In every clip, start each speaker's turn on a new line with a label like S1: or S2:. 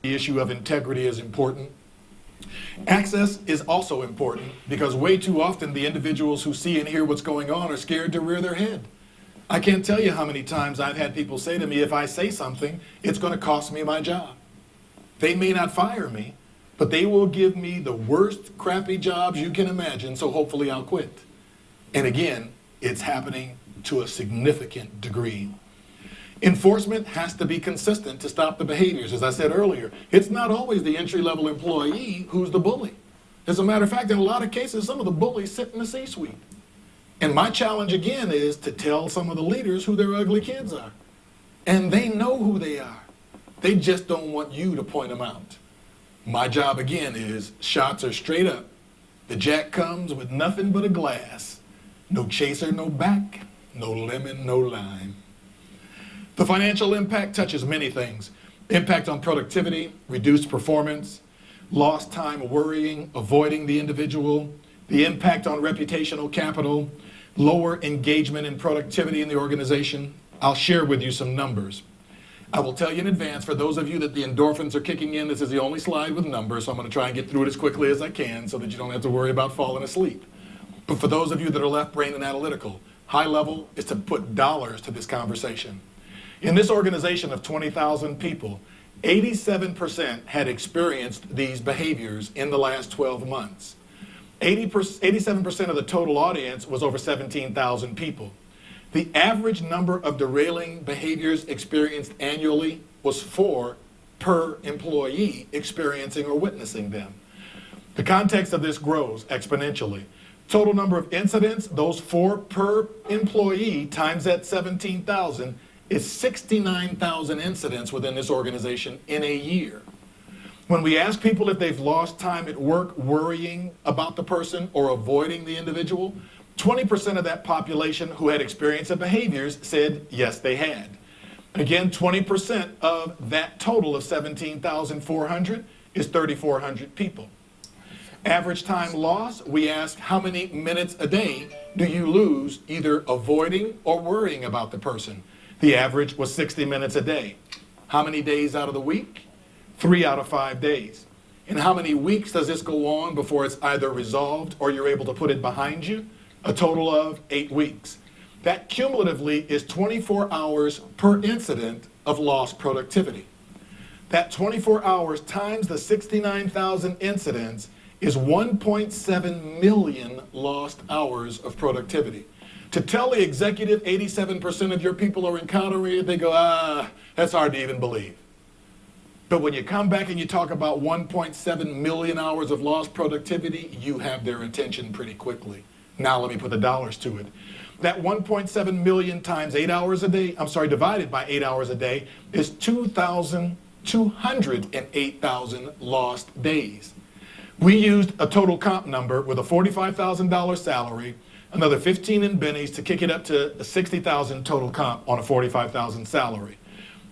S1: The issue of integrity is important. Access is also important because way too often the individuals who see and hear what's going on are scared to rear their head. I can't tell you how many times I've had people say to me, if I say something, it's going to cost me my job. They may not fire me, but they will give me the worst crappy jobs you can imagine, so hopefully I'll quit. And again, it's happening to a significant degree. Enforcement has to be consistent to stop the behaviors. As I said earlier, it's not always the entry-level employee who's the bully. As a matter of fact, in a lot of cases, some of the bullies sit in the C-suite. And my challenge again is to tell some of the leaders who their ugly kids are. And they know who they are. They just don't want you to point them out. My job again is shots are straight up. The jack comes with nothing but a glass. No chaser, no back, no lemon, no lime. The financial impact touches many things. Impact on productivity, reduced performance, lost time worrying, avoiding the individual, the impact on reputational capital, lower engagement and productivity in the organization. I'll share with you some numbers. I will tell you in advance, for those of you that the endorphins are kicking in, this is the only slide with numbers, so I'm going to try and get through it as quickly as I can so that you don't have to worry about falling asleep. But for those of you that are left brain and analytical, high level is to put dollars to this conversation. In this organization of 20,000 people, 87% had experienced these behaviors in the last 12 months. 87% of the total audience was over 17,000 people. The average number of derailing behaviors experienced annually was 4 per employee experiencing or witnessing them. The context of this grows exponentially. Total number of incidents, those 4 per employee times that 17,000 is 69,000 incidents within this organization in a year. When we ask people if they've lost time at work worrying about the person or avoiding the individual, 20% of that population who had experienced the behaviors said yes, they had. Again, 20% of that total of 17,400 is 3,400 people. Average time lost, we ask how many minutes a day do you lose either avoiding or worrying about the person? The average was 60 minutes a day. How many days out of the week? 3 out of 5 days. And how many weeks does this go on before it's either resolved or you're able to put it behind you? A total of 8 weeks. That cumulatively is 24 hours per incident of lost productivity. That 24 hours times the 69,000 incidents is 1.7 million lost hours of productivity. To tell the executive 87% of your people are encountering it, they go, that's hard to even believe. But when you come back and you talk about 1.7 million hours of lost productivity, you have their attention pretty quickly. Now let me put the dollars to it. That 1.7 million times 8 hours a day, divided by 8 hours a day, is 208,000 lost days. We used a total comp number with a $45,000 salary, another 15 in bennies to kick it up to a 60,000 total comp on a 45,000 salary.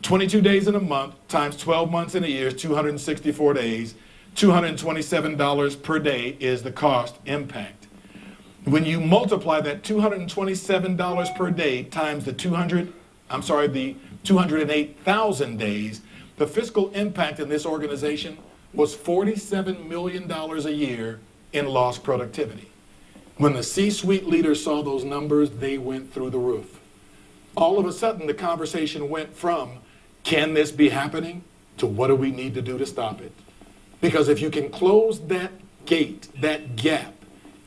S1: 22 days in a month times 12 months in a year is 264 days. $227 per day is the cost impact. When you multiply that $227 per day times the 208,000 days, the fiscal impact in this organization was $47 million a year in lost productivity. When the C-suite leaders saw those numbers, they went through the roof. All of a sudden, the conversation went from, can this be happening, to what do we need to do to stop it? Because if you can close that gate, that gap,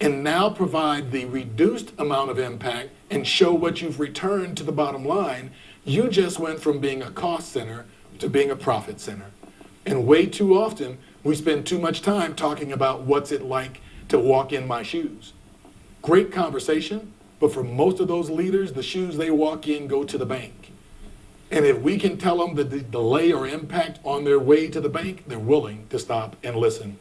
S1: and now provide the reduced amount of impact and show what you've returned to the bottom line, you just went from being a cost center to being a profit center. And way too often, we spend too much time talking about what's it like to walk in my shoes. Great conversation, but for most of those leaders, the shoes they walk in go to the bank. And if we can tell them the delay or impact on their way to the bank, they're willing to stop and listen.